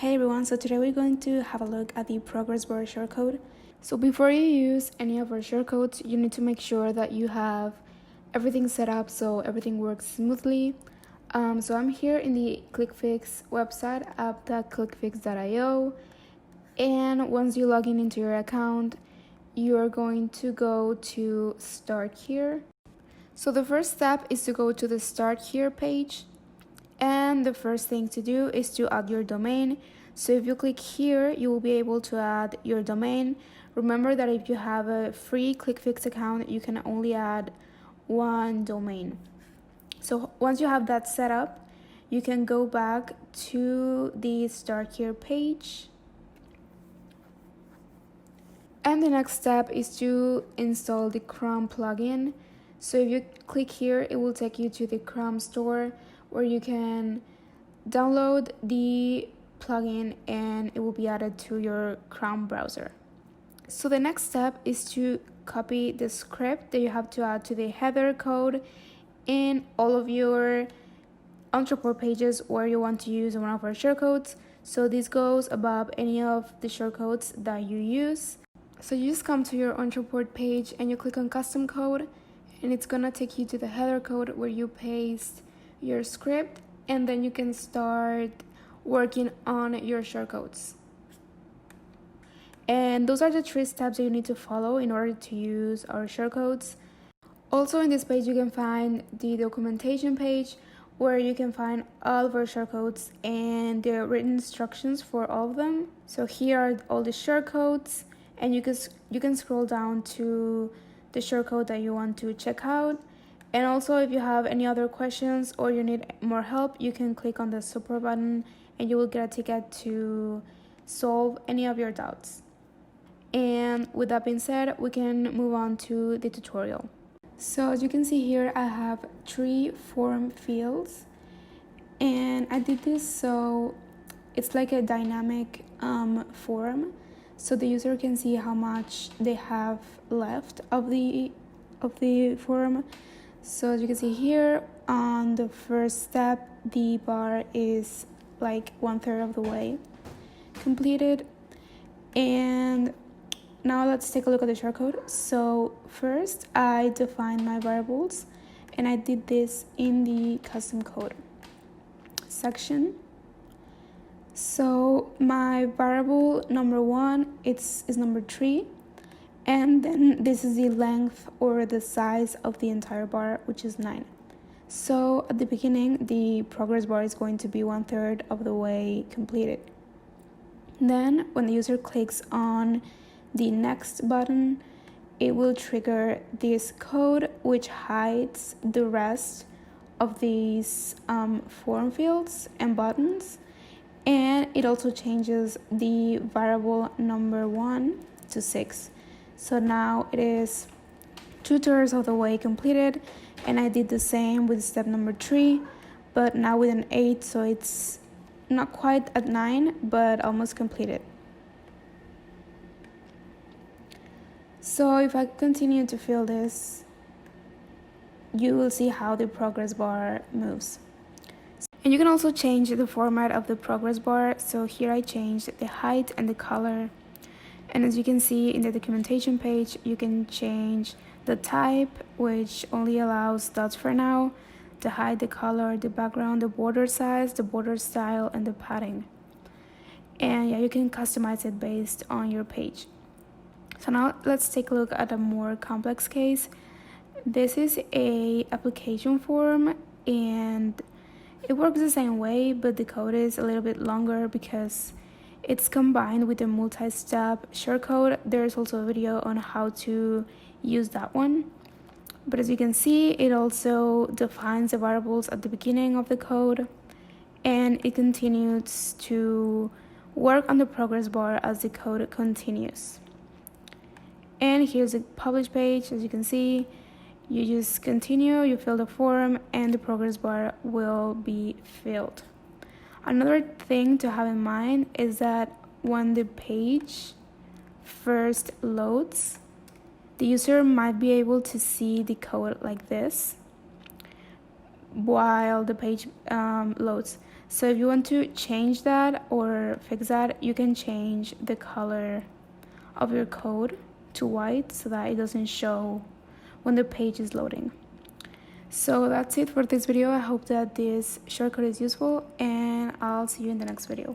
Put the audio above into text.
Hey everyone, so today we're going to have a look at the progress bar shortcode. So before you use any of our shortcodes, you need to make sure that you have everything set up so everything works smoothly. So I'm here in the ClickFix website, app.clickfix.io, and once you log in into your account, you are going to go to Start Here. So the first step is to go to the Start Here page. And the first thing to do is to add your domain. So if you click here, you will be able to add your domain. Remember that if you have a free ClickFix account, you can only add one domain. So once you have that set up, you can go back to the Start Here page. And the next step is to install the Chrome plugin. So if you click here, it will take you to the Chrome store, where you can download the plugin and it will be added to your Chrome browser. So the next step is to copy the script that you have to add to the header code in all of your Ontraport pages where you want to use one of our shortcodes. So this goes above any of the shortcodes that you use. So you just come to your Ontraport page and you click on custom code, and it's gonna take you to the header code where you paste your script, and then you can start working on your shortcodes. And those are the 3 steps that you need to follow in order to use our shortcodes. Also in this page you can find the documentation page where you can find all of our shortcodes and the written instructions for all of them. So here are all the shortcodes, and you can scroll down to the shortcode that you want to check out. And also, if you have any other questions or you need more help, you can click on the support button and you will get a ticket to solve any of your doubts. And with that being said, we can move on to the tutorial. So as you can see here, I have 3 form fields, and I did this so it's like a dynamic form, so the user can see how much they have left of the form. So as you can see here, on the first step, the bar is like 1/3 of the way completed. And now let's take a look at the shortcode. So first, I defined my variables, and I did this in the custom code section. So my variable number 1 is number 3. And then this is the length or the size of the entire bar, which is 9. So at the beginning, the progress bar is going to be 1/3 of the way completed. Then when the user clicks on the next button, it will trigger this code, which hides the rest of these form fields and buttons. And it also changes the variable number 1 to 6. So now it is 2/3 of the way completed, and I did the same with step number 3, but now with an 8, so it's not quite at 9, but almost completed. So if I continue to fill this, you will see how the progress bar moves. And you can also change the format of the progress bar. So here I changed the height and the color. And as you can see in the documentation page, you can change the type, which only allows dots for now, the height, the color, the background, the border size, the border style, and the padding. And yeah, you can customize it based on your page. So now let's take a look at a more complex case. This is a application form, and it works the same way, but the code is a little bit longer because it's combined with a multi-step shortcode. There's also a video on how to use that one. But as you can see, it also defines the variables at the beginning of the code, and it continues to work on the progress bar as the code continues. And here's the publish page. As you can see, you just continue, you fill the form, and the progress bar will be filled. Another thing to have in mind is that when the page first loads, the user might be able to see the code like this while the page loads. So if you want to change that or fix that, you can change the color of your code to white so that it doesn't show when the page is loading. So that's it for this video. I hope that this shortcut is useful, and I'll see you in the next video.